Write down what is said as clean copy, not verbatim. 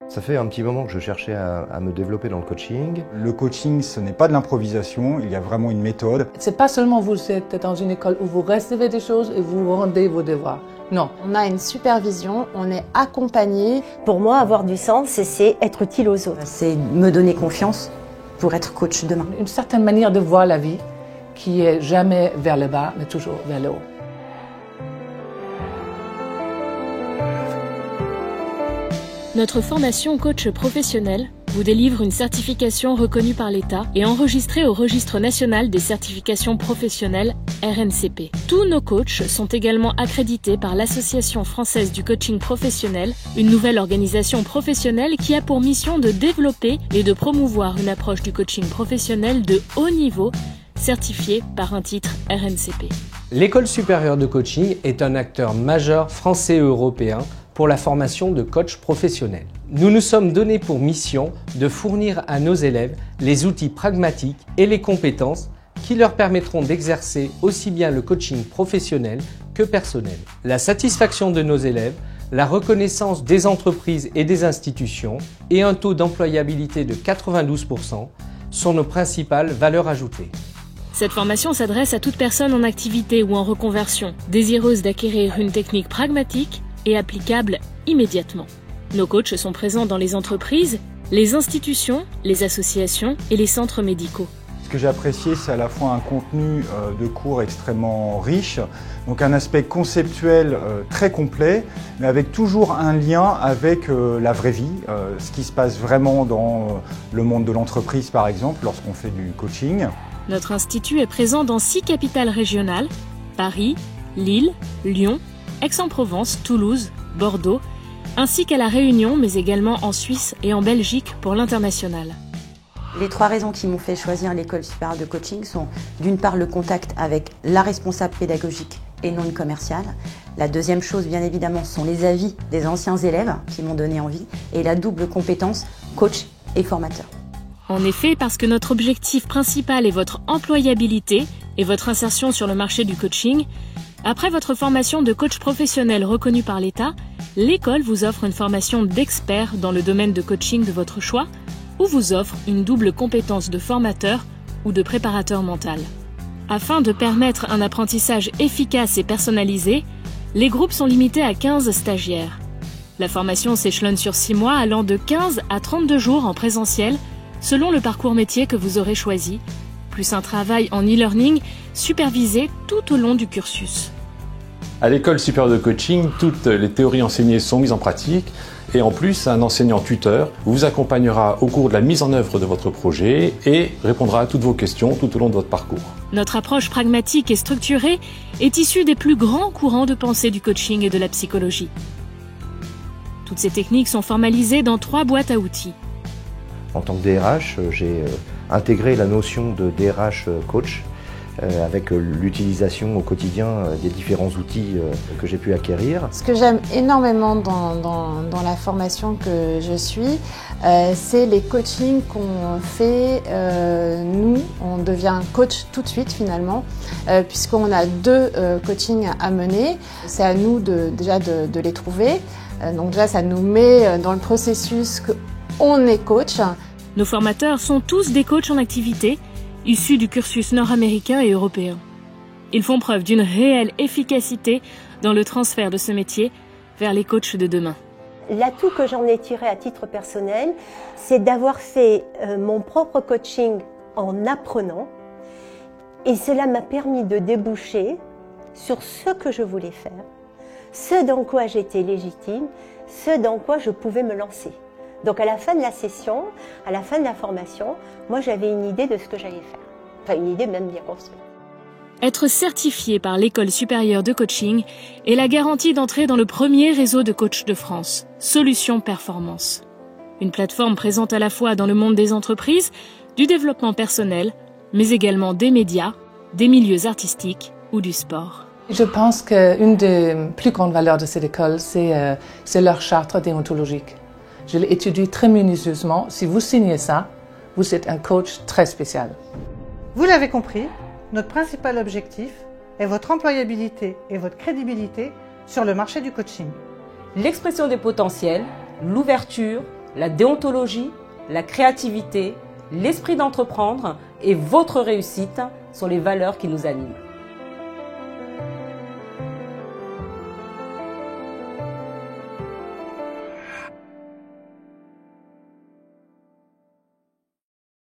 Ça fait un petit moment que je cherchais à me développer dans le coaching. Le coaching, ce n'est pas de l'improvisation, il y a vraiment une méthode. C'est pas seulement vous êtes dans une école où vous recevez des choses et vous rendez vos devoirs. Non. On a une supervision, on est accompagné. Pour moi, avoir du sens, c'est être utile aux autres. C'est me donner confiance pour être coach demain. Une certaine manière de voir la vie qui est jamais vers le bas, mais toujours vers le haut. Notre formation coach professionnel vous délivre une certification reconnue par l'État et enregistrée au Registre national des certifications professionnelles RNCP. Tous nos coachs sont également accrédités par l'Association française du coaching professionnel, une nouvelle organisation professionnelle qui a pour mission de développer et de promouvoir une approche du coaching professionnel de haut niveau, certifiée par un titre RNCP. L'École supérieure de coaching est un acteur majeur français et européen pour la formation de coachs professionnels. Nous nous sommes donnés pour mission de fournir à nos élèves les outils pragmatiques et les compétences qui leur permettront d'exercer aussi bien le coaching professionnel que personnel. La satisfaction de nos élèves, la reconnaissance des entreprises et des institutions et un taux d'employabilité de 92% sont nos principales valeurs ajoutées. Cette formation s'adresse à toute personne en activité ou en reconversion, désireuse d'acquérir une technique pragmatique et applicable immédiatement. Nos coachs sont présents dans les entreprises, les institutions, les associations et les centres médicaux. Ce que j'ai apprécié, c'est à la fois un contenu de cours extrêmement riche, donc un aspect conceptuel très complet, mais avec toujours un lien avec la vraie vie, ce qui se passe vraiment dans le monde de l'entreprise par exemple, lorsqu'on fait du coaching. Notre institut est présent dans 6 capitales régionales, Paris, Lille, Lyon, Aix-en-Provence, Toulouse, Bordeaux, ainsi qu'à La Réunion, mais également en Suisse et en Belgique pour l'international. Les 3 raisons qui m'ont fait choisir l'école supérieure de coaching sont d'une part le contact avec la responsable pédagogique et non commerciale. La deuxième chose, bien évidemment, sont les avis des anciens élèves qui m'ont donné envie et la double compétence coach et formateur. En effet, parce que notre objectif principal est votre employabilité et votre insertion sur le marché du coaching, après votre formation de coach professionnel reconnu par l'État, l'école vous offre une formation d'expert dans le domaine de coaching de votre choix ou vous offre une double compétence de formateur ou de préparateur mental. Afin de permettre un apprentissage efficace et personnalisé, les groupes sont limités à 15 stagiaires. La formation s'échelonne sur 6 mois allant de 15 à 32 jours en présentiel selon le parcours métier que vous aurez choisi, plus un travail en e-learning supervisé tout au long du cursus. À l'école supérieure de coaching, toutes les théories enseignées sont mises en pratique et en plus, un enseignant-tuteur vous accompagnera au cours de la mise en œuvre de votre projet et répondra à toutes vos questions tout au long de votre parcours. Notre approche pragmatique et structurée est issue des plus grands courants de pensée du coaching et de la psychologie. Toutes ces techniques sont formalisées dans 3 boîtes à outils. En tant que DRH, j'ai intégré la notion de DRH coach avec l'utilisation au quotidien des différents outils que j'ai pu acquérir. Ce que j'aime énormément dans la formation que je suis, c'est les coachings qu'on fait. Nous, on devient coach tout de suite finalement, puisqu'on a 2 coachings à mener. C'est à nous déjà de les trouver. Donc déjà, ça nous met dans le processus qu'on est coach. Nos formateurs sont tous des coachs en activité, issus du cursus nord-américain et européen. Ils font preuve d'une réelle efficacité dans le transfert de ce métier vers les coachs de demain. L'atout que j'en ai tiré à titre personnel, c'est d'avoir fait mon propre coaching en apprenant. Et cela m'a permis de déboucher sur ce que je voulais faire, ce dans quoi j'étais légitime, ce dans quoi je pouvais me lancer. Donc à la fin de la session, à la fin de la formation, moi j'avais une idée de ce que j'allais faire. Enfin une idée même bien construite. Être certifié par l'École supérieure de coaching est la garantie d'entrer dans le premier réseau de coachs de France, Solutions Performance. Une plateforme présente à la fois dans le monde des entreprises, du développement personnel, mais également des médias, des milieux artistiques ou du sport. Je pense qu'une des plus grandes valeurs de cette école, c'est leur charte déontologique. Je l'ai étudié très minutieusement. Si vous signez ça, vous êtes un coach très spécial. Vous l'avez compris, notre principal objectif est votre employabilité et votre crédibilité sur le marché du coaching. L'expression des potentiels, l'ouverture, La déontologie, la créativité, l'esprit d'entreprendre et votre réussite sont les valeurs qui nous animent.